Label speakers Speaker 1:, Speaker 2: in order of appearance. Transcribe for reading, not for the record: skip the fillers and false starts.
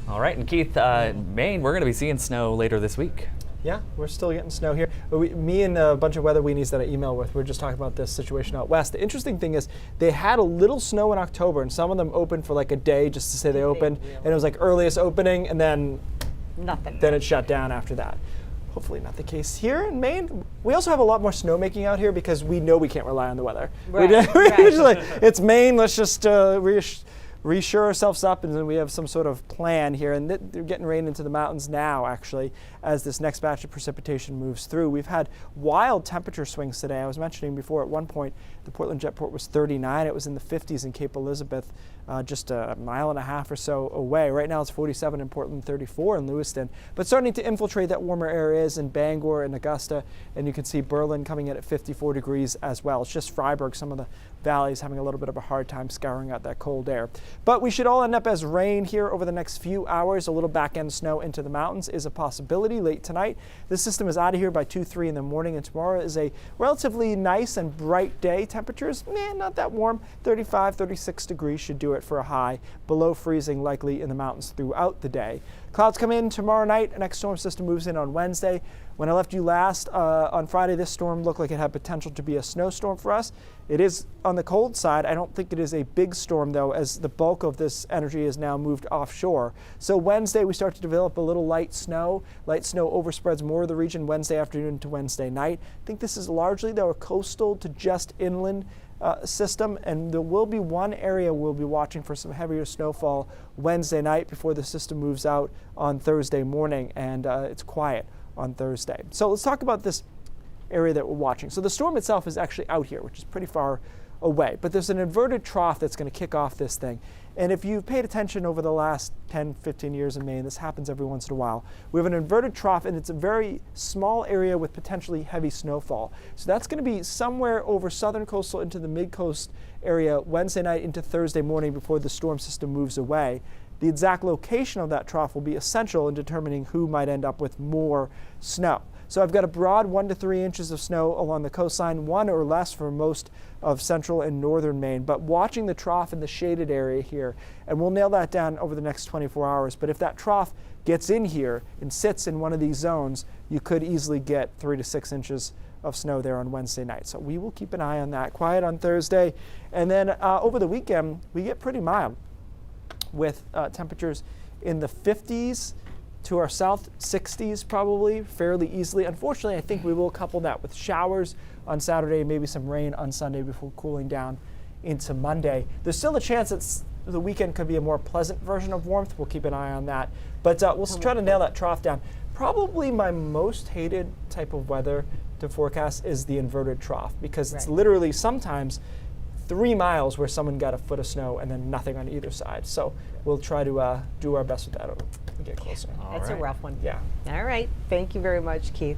Speaker 1: All right, and Keith, Maine, we're going to be seeing snow later this week.
Speaker 2: Yeah, we're still getting snow here. Me and a bunch of weather weenies that I email with, we're just talking about this situation out west. The interesting thing is they had a little snow in October, and some of them opened for like a day just to say they opened, and it was like earliest opening, and then
Speaker 3: nothing.
Speaker 2: Then it shut down after that. Hopefully not the case here in Maine. We also have a lot more snowmaking out here because we know we can't rely on the weather.
Speaker 3: Right,
Speaker 2: It's Maine, let's just reassure ourselves up, and then we have some sort of plan here. And they're getting rain into the mountains now, actually, as this next batch of precipitation moves through. We've had wild temperature swings today. I was mentioning before, at one point, the Portland Jetport was 39. It was in the 50s in Cape Elizabeth, just a mile and a half or so away. Right now it's 47 in Portland, 34 in Lewiston, but starting to infiltrate that warmer areas in Bangor and Augusta, and you can see Berlin coming in at 54 degrees as well. It's just Freiburg, some of the valleys having a little bit of a hard time scouring out that cold air. But we should all end up as rain here over the next few hours. A little back-end snow into the mountains is a possibility late tonight. This system is out of here by 2, 3 in the morning, and tomorrow is a relatively nice and bright day. Temperatures, not that warm. 35, 36 degrees should do it for a high. Below freezing likely in the mountains throughout the day. Clouds come in tomorrow night. The next storm system moves in on Wednesday. When I left you last on Friday, this storm looked like it had potential to be a snowstorm for us. It is on the cold side. I don't think it is a big storm, though, as the bulk of this energy is now moved offshore. So Wednesday, we start to develop a little light snow. Light snow overspreads more of the region Wednesday afternoon to Wednesday night. I think this is largely, though, a coastal to just inland system, and there will be one area we'll be watching for some heavier snowfall Wednesday night before the system moves out on Thursday morning, and it's quiet on Thursday. So let's talk about this area that we're watching. So the storm itself is actually out here, which is pretty far away, but there's an inverted trough that's going to kick off this thing. And if you've paid attention over the last 10, 15 years in Maine, this happens every once in a while. We have an inverted trough, and it's a very small area with potentially heavy snowfall. So that's going to be somewhere over southern coastal into the mid-coast area Wednesday night into Thursday morning before the storm system moves away. The exact location of that trough will be essential in determining who might end up with more snow. So I've got a broad 1 to 3 inches of snow along the coastline, 1 or less for most of central and northern Maine, but watching the trough in the shaded area here, and we'll nail that down over the next 24 hours. But if that trough gets in here and sits in one of these zones, you could easily get 3 to 6 inches of snow there on Wednesday night. So we will keep an eye on that. Quiet on Thursday, and then over the weekend, we get pretty mild with temperatures in the 50s to our south, 60s probably, fairly easily. Unfortunately, I think we will couple that with showers on Saturday, maybe some rain on Sunday before cooling down into Monday. There's still a chance that the weekend could be a more pleasant version of warmth. We'll keep an eye on that. But we'll try to nail that trough down. Probably my most hated type of weather to forecast is the inverted trough, because it's literally sometimes 3 miles where someone got a foot of snow and then nothing on either side. So we'll try to do our best with that and get closer.
Speaker 3: That's a rough one.
Speaker 2: Yeah.
Speaker 3: All right. Thank you very much, Keith.